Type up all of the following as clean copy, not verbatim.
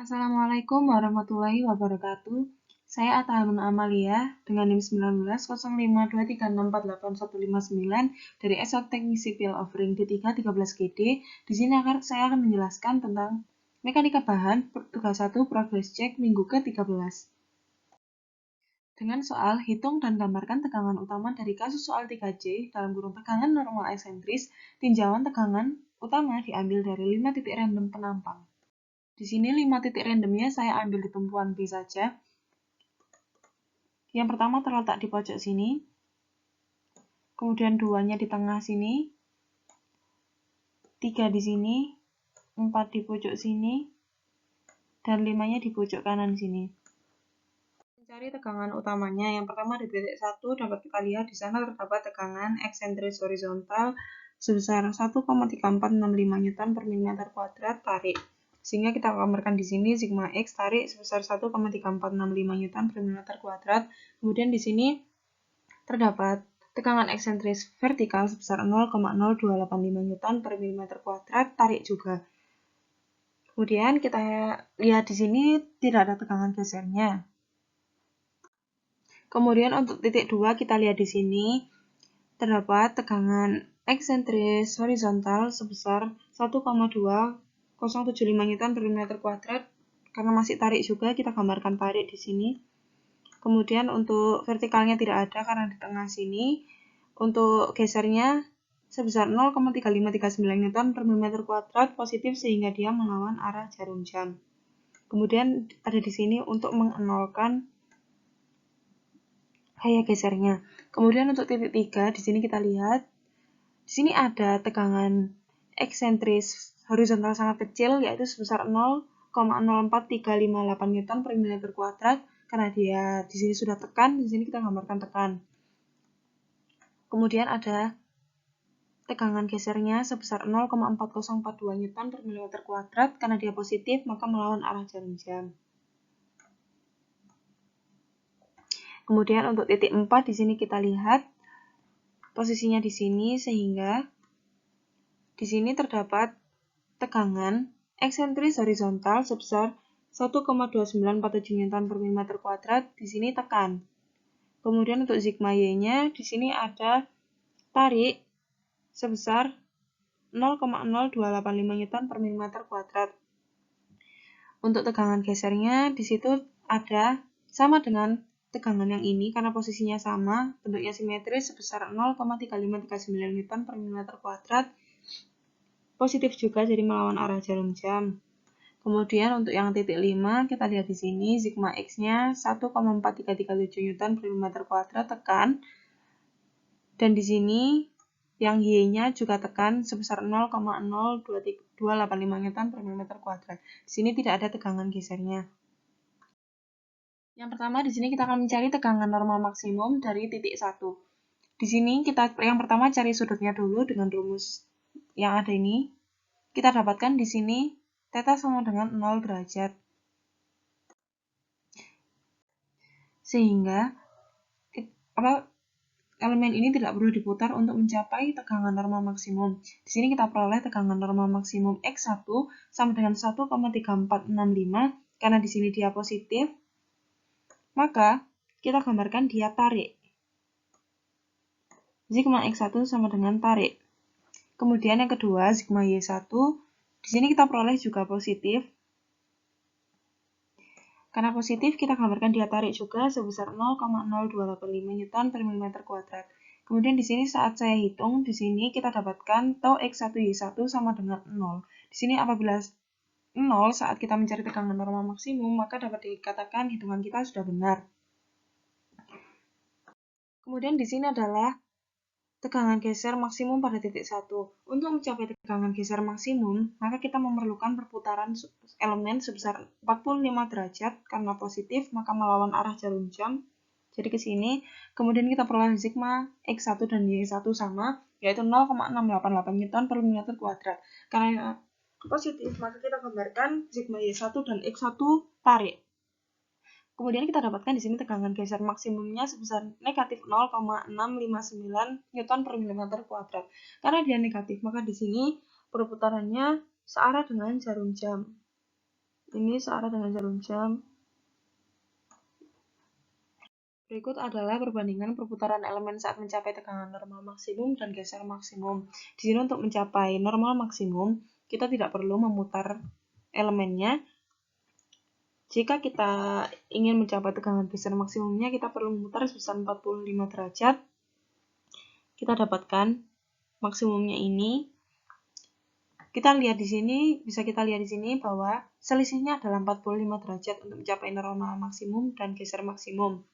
Assalamualaikum warahmatullahi wabarakatuh. Saya Atta Harun Amalia dengan NIM 19,0523648159 dari S1 Teknik Sipil Offering D3 13GD. Di sini saya akan menjelaskan tentang mekanika bahan tugas 1 progress check minggu ke-13. Dengan soal hitung dan gambarkan tegangan utama dari kasus soal 3C dalam kurung tegangan normal eksentris, tinjauan tegangan utama diambil dari 5 titik random penampang. Di sini 5 titik randomnya saya ambil di tumpuan B saja. Yang pertama terletak di pojok sini, kemudian 2-nya di tengah sini, 3 di sini, 4 di pojok sini, dan 5-nya di pojok kanan sini. Mencari tegangan utamanya, yang pertama di titik 1 dapat kita lihat di sana terdapat tegangan eksentris horizontal sebesar 1,3465 Newton per mm kuadrat tarik. Sehingga kita gambarkan di sini sigma X tarik sebesar 1,3465 Newton per mm kuadrat. Kemudian di sini terdapat tegangan eksentris vertikal sebesar 0,0285 Newton per mm kuadrat tarik juga. Kemudian kita lihat di sini tidak ada tegangan gesernya. Kemudian untuk titik 2 kita lihat di sini terdapat tegangan eksentris horizontal sebesar 1,2075 Newton per mm kuadrat. Karena masih tarik juga, kita gambarkan tarik di sini. Kemudian untuk vertikalnya tidak ada karena di tengah sini. Untuk gesernya sebesar 0,3539 Newton per mm kuadrat positif sehingga dia melawan arah jarum jam. Kemudian ada di sini untuk mengenolkan gaya gesernya. Kemudian untuk titik 3 di sini kita lihat di sini ada tegangan eksentris horizontal sangat kecil yaitu sebesar 0,04358 Newton per mm kuadrat. Karena dia di sini sudah tekan, di sini kita gambarkan tekan. Kemudian ada tegangan gesernya sebesar 0,4042 Newton per mm kuadrat. Karena dia positif, maka melawan arah jarum jam. Kemudian untuk titik 4 di sini kita lihat posisinya di sini sehingga di sini terdapat tegangan eksentris horizontal sebesar 1,2947 Newton per mm kuadrat. Di sini tekan. Kemudian untuk sigma Y-nya di sini ada tarik sebesar 0,0285 Newton per mm kuadrat. Untuk tegangan gesernya di situ ada sama dengan tegangan yang ini karena posisinya sama, bentuknya simetris sebesar 0,3539 Newton per mm kuadrat. Positif juga jadi melawan arah jarum jam. Kemudian untuk yang titik 5 kita lihat di sini sigma X-nya 1,4337 Newton per mm kuadrat tekan. Dan di sini yang Y-nya juga tekan sebesar 0,0285 Newton per mm kuadrat. Di sini tidak ada tegangan gesernya. Yang pertama di sini kita akan mencari tegangan normal maksimum dari titik 1. Di sini kita yang pertama cari sudutnya dulu dengan rumus yang ada ini. Kita dapatkan di sini theta sama dengan 0 derajat. Sehingga elemen ini tidak perlu diputar untuk mencapai tegangan normal maksimum. Di sini kita peroleh tegangan normal maksimum X1 sama dengan 1,3465 karena di sini dia positif. Maka kita gambarkan dia tarik. Sigma X1 sama dengan tarik. Kemudian yang kedua, sigma Y1, di sini kita peroleh juga positif. Karena positif, kita gambarkan dia tarik juga sebesar 0,0285 Newton per mm kuadrat. Kemudian di sini saat saya hitung, di sini kita dapatkan tau X1Y1 sama dengan 0. Di sini apabila 0 saat kita mencari tegangan normal maksimum, maka dapat dikatakan hitungan kita sudah benar. Kemudian di sini adalah tegangan geser maksimum pada titik 1. Untuk mencapai tegangan geser maksimum, maka kita memerlukan perputaran elemen sebesar 45 derajat karena positif, maka melawan arah jarum jam. Jadi ke sini, kemudian kita peroleh sigma X1 dan Y1 sama, yaitu 0,688 Newton per mm kuadrat. Karena positif, maka kita gambarkan sigma Y1 dan X1 tarik. Kemudian kita dapatkan di sini tegangan geser maksimumnya sebesar negatif 0,659 Newton per mm kuadrat. Karena dia negatif, maka di sini perputarannya searah dengan jarum jam. Ini searah dengan jarum jam. Berikut adalah perbandingan perputaran elemen saat mencapai tegangan normal maksimum dan geser maksimum. Di sini untuk mencapai normal maksimum, kita tidak perlu memutar elemennya. Jika kita ingin mencapai tegangan geser maksimumnya, kita perlu memutar sebesar 45 derajat. Kita dapatkan maksimumnya ini. Kita lihat di sini, bisa kita lihat di sini bahwa selisihnya adalah 45 derajat untuk mencapai normal maksimum dan geser maksimum.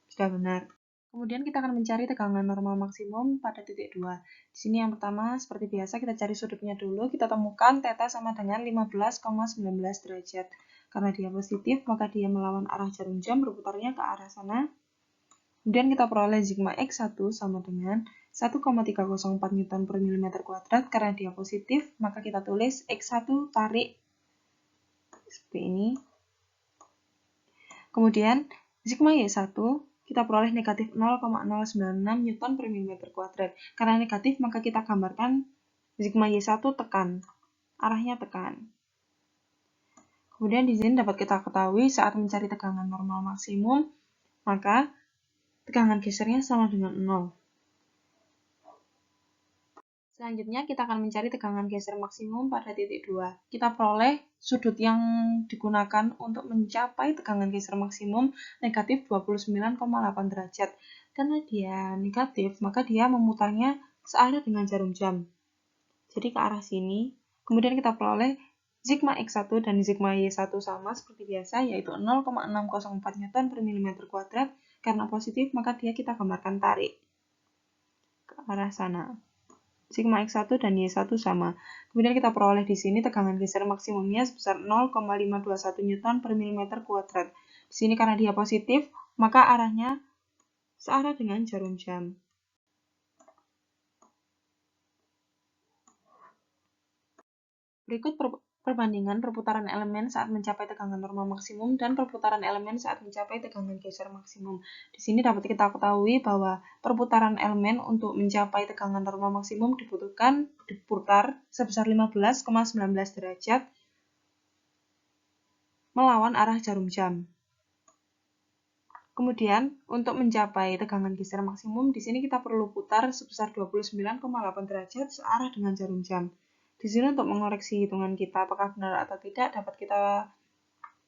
Sudah benar. Kemudian kita akan mencari tegangan normal maksimum pada titik 2. Di sini yang pertama, seperti biasa kita cari sudutnya dulu. Kita temukan θ sama dengan 15,19 derajat. Karena dia positif, maka dia melawan arah jarum jam berputarnya ke arah sana. Kemudian kita peroleh sigma X1 sama dengan 1,304 Newton per mm². Karena dia positif, maka kita tulis X1 tarik seperti ini. Kemudian sigma Y1 kita peroleh negatif 0,096 Newton per mm². Karena negatif, maka kita gambarkan sigma Y1 tekan. Arahnya tekan. Kemudian di sini dapat kita ketahui saat mencari tegangan normal maksimum, maka tegangan gesernya sama dengan 0. Selanjutnya kita akan mencari tegangan geser maksimum pada titik 2. Kita peroleh sudut yang digunakan untuk mencapai tegangan geser maksimum negatif 29,8 derajat. Karena dia negatif, maka dia memutarnya searah dengan jarum jam. Jadi ke arah sini. Kemudian kita peroleh sigma X1 dan sigma Y1 sama seperti biasa, yaitu 0,604 Newton per mm². Karena positif, maka dia kita gambarkan tarik ke arah sana. Sigma X1 dan Y1 sama. Kemudian kita peroleh di sini tegangan geser maksimumnya sebesar 0,521 Newton per mm². Di sini karena dia positif, maka arahnya searah dengan jarum jam. Berikut perbandingan perputaran elemen saat mencapai tegangan normal maksimum dan perputaran elemen saat mencapai tegangan geser maksimum. Di sini dapat kita ketahui bahwa perputaran elemen untuk mencapai tegangan normal maksimum diputar sebesar 15,19 derajat melawan arah jarum jam. Kemudian, untuk mencapai tegangan geser maksimum, di sini kita perlu putar sebesar 29,8 derajat searah dengan jarum jam. Di sini untuk mengoreksi hitungan kita apakah benar atau tidak, dapat kita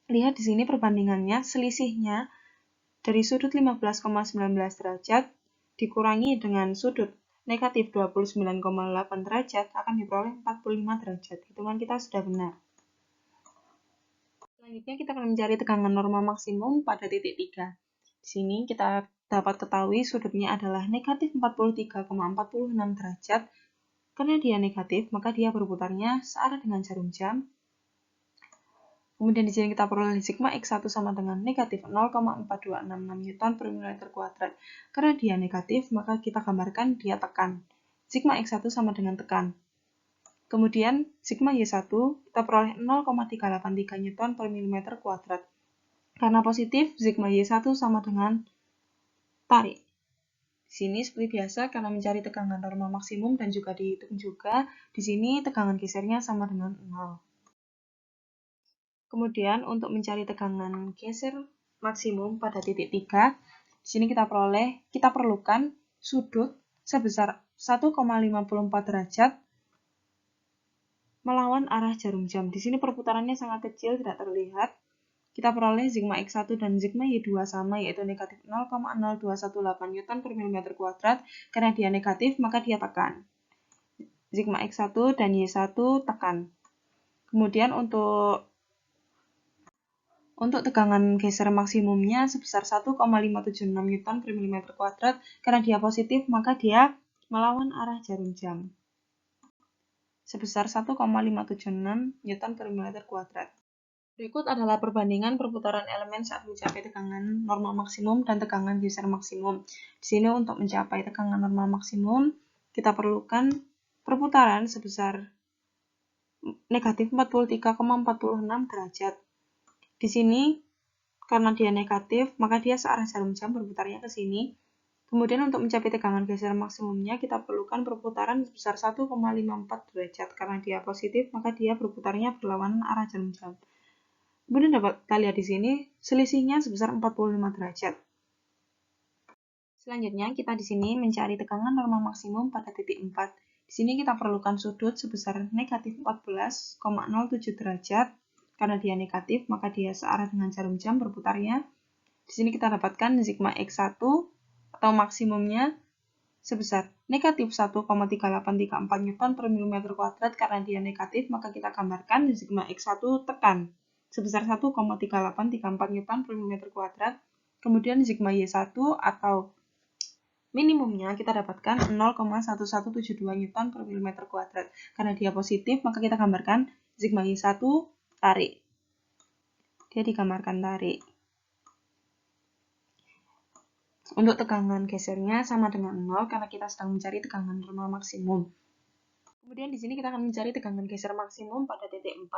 lihat di sini perbandingannya, selisihnya dari sudut 15,19 derajat dikurangi dengan sudut negatif 29,8 derajat akan diperoleh 45 derajat. Hitungan kita sudah benar. Selanjutnya kita akan mencari tegangan normal maksimum pada titik 3. Di sini kita dapat ketahui sudutnya adalah negatif 43,46 derajat. Karena dia negatif, maka dia berputarnya searah dengan jarum jam. Kemudian di sini kita peroleh sigma X1 sama dengan negatif 0,4266 Newton per mm². Karena dia negatif, maka kita gambarkan dia tekan. Sigma X1 sama dengan tekan. Kemudian sigma Y1 kita peroleh 0,383 Newton per mm². Karena positif, sigma Y1 sama dengan tarik. Di sini seperti biasa karena mencari tegangan normal maksimum dan juga dihitung juga, di sini tegangan gesernya sama dengan 0. Kemudian untuk mencari tegangan geser maksimum pada titik 3, di sini kita perlukan sudut sebesar 1,54 derajat melawan arah jarum jam. Di sini perputarannya sangat kecil, tidak terlihat. Kita peroleh sigma X1 dan sigma Y2 sama, yaitu negatif 0,0218 Newton per mm². Karena dia negatif, maka dia tekan. Sigma X1 dan Y1 tekan. Kemudian untuk tegangan geser maksimumnya sebesar 1,576 Newton per mm². Karena dia positif, maka dia melawan arah jarum jam. Sebesar 1,576 Newton per mm². Berikut adalah perbandingan perputaran elemen saat mencapai tegangan normal maksimum dan tegangan geser maksimum. Di sini untuk mencapai tegangan normal maksimum, kita perlukan perputaran sebesar negatif 43,46 derajat. Di sini, karena dia negatif, maka dia searah jarum jam berputarnya ke sini. Kemudian untuk mencapai tegangan geser maksimumnya, kita perlukan perputaran sebesar 1,54 derajat. Karena dia positif, maka dia berputarnya berlawanan arah jarum jam. Kemudian dapat kita lihat di sini selisihnya sebesar 45 derajat. Selanjutnya kita di sini mencari tegangan normal maksimum pada titik 4. Di sini kita perlukan sudut sebesar negatif 14,07 derajat. Karena dia negatif, maka dia searah dengan jarum jam berputarnya. Di sini kita dapatkan sigma X1 atau maksimumnya sebesar negatif 1,3834 Newton per mm kuadrat. Karena dia negatif, maka kita gambarkan sigma X1 tekan sebesar 1,3834 Newton per mm kuadrat. Kemudian sigma Y1 atau minimumnya kita dapatkan 0,1172 Newton per mm kuadrat. Karena dia positif, maka kita gambarkan sigma Y1 tarik. Dia digambarkan tarik. Untuk tegangan gesernya sama dengan 0 karena kita sedang mencari tegangan normal maksimum. Kemudian di sini kita akan mencari tegangan geser maksimum pada titik 4.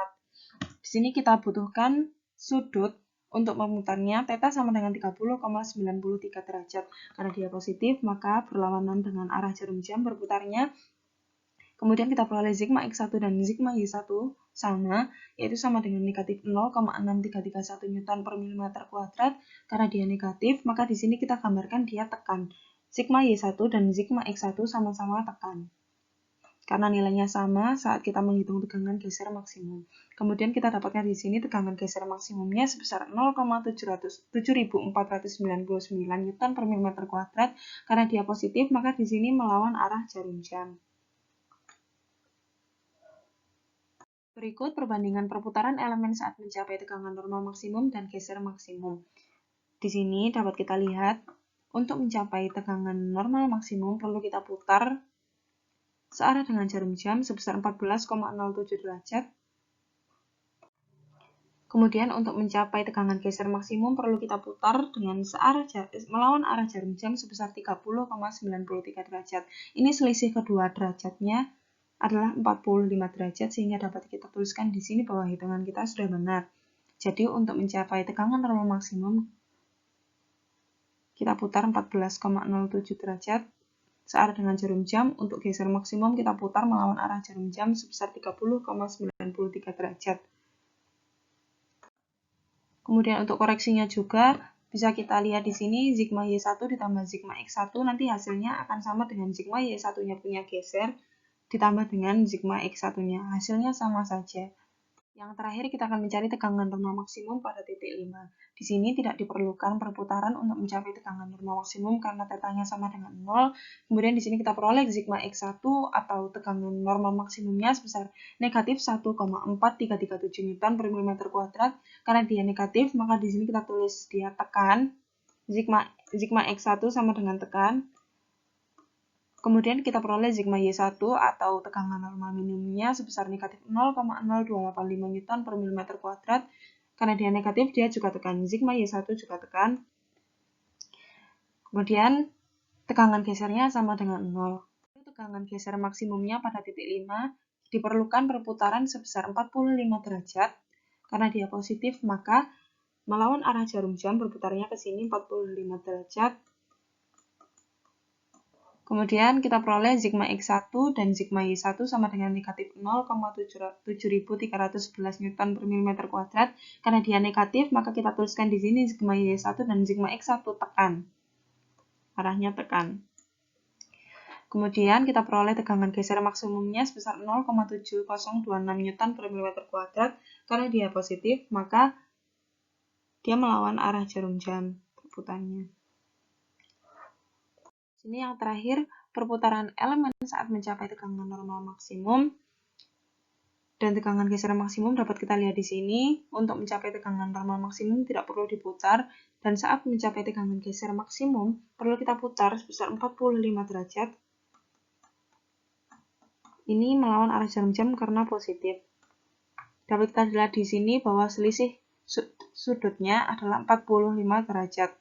Di sini kita butuhkan sudut untuk memutarnya, θ sama dengan 30,93 derajat. Karena dia positif, maka berlawanan dengan arah jarum jam berputarnya. Kemudian kita peroleh sigma X1 dan sigma Y1 sama, yaitu sama dengan negatif 0,6331 Newton per mm kuadrat. Karena dia negatif, maka di sini kita gambarkan dia tekan. Sigma Y1 dan sigma X1 sama-sama tekan. Karena nilainya sama saat kita menghitung tegangan geser maksimum. Kemudian kita dapatkan di sini tegangan geser maksimumnya sebesar 0,7499 Newton per mm kuadrat. Karena dia positif, maka di sini melawan arah jarum jam. Berikut perbandingan perputaran elemen saat mencapai tegangan normal maksimum dan geser maksimum. Di sini dapat kita lihat, untuk mencapai tegangan normal maksimum perlu kita putar searah dengan jarum jam sebesar 14,07 derajat. Kemudian untuk mencapai tegangan geser maksimum perlu kita putar dengan melawan arah jarum jam sebesar 30,93 derajat. Ini selisih kedua derajatnya adalah 45 derajat sehingga dapat kita tuliskan di sini bahwa hitungan kita sudah benar. Jadi untuk mencapai tegangan normal maksimum kita putar 14,07 derajat searah dengan jarum jam. Untuk geser maksimum kita putar melawan arah jarum jam sebesar 30,93 derajat. Kemudian untuk koreksinya juga bisa kita lihat di sini sigma Y1 ditambah sigma X1 nanti hasilnya akan sama dengan sigma Y1-nya punya geser ditambah dengan sigma X1-nya. Hasilnya sama saja. Yang terakhir kita akan mencari tegangan normal maksimum pada titik 5. Di sini tidak diperlukan perputaran untuk mencapai tegangan normal maksimum karena θ-nya sama dengan 0. Kemudian di sini kita peroleh sigma X1 atau tegangan normal maksimumnya sebesar negatif 1,4337 Newton per mm kuadrat. Karena dia negatif, maka di sini kita tulis dia tekan. Sigma X1 sama dengan tekan. Kemudian kita peroleh sigma Y1 atau tegangan normal minimumnya sebesar negatif 0,0285 Newton per mm kuadrat. Karena dia negatif, dia juga tekan. Sigma Y1 juga tekan. Kemudian tegangan gesernya sama dengan 0. Tegangan geser maksimumnya pada titik 5 diperlukan perputaran sebesar 45 derajat. Karena dia positif, maka melawan arah jarum jam berputarnya ke sini 45 derajat. Kemudian kita peroleh sigma X1 dan sigma Y1 sama dengan negatif 0,7311 Newton per mm kuadrat. Karena dia negatif, maka kita tuliskan di sini sigma Y1 dan sigma X1 tekan. Arahnya tekan. Kemudian kita peroleh tegangan geser maksimumnya sebesar 0,7026 Newton per mm kuadrat. Karena dia positif, maka dia melawan arah jarum jam perputarannya. Ini yang terakhir, perputaran elemen saat mencapai tegangan normal maksimum dan tegangan geser maksimum dapat kita lihat di sini. Untuk mencapai tegangan normal maksimum tidak perlu diputar, dan saat mencapai tegangan geser maksimum perlu kita putar sebesar 45 derajat. Ini melawan arah jarum jam karena positif. Dapat kita lihat di sini bahwa selisih sudutnya adalah 45 derajat.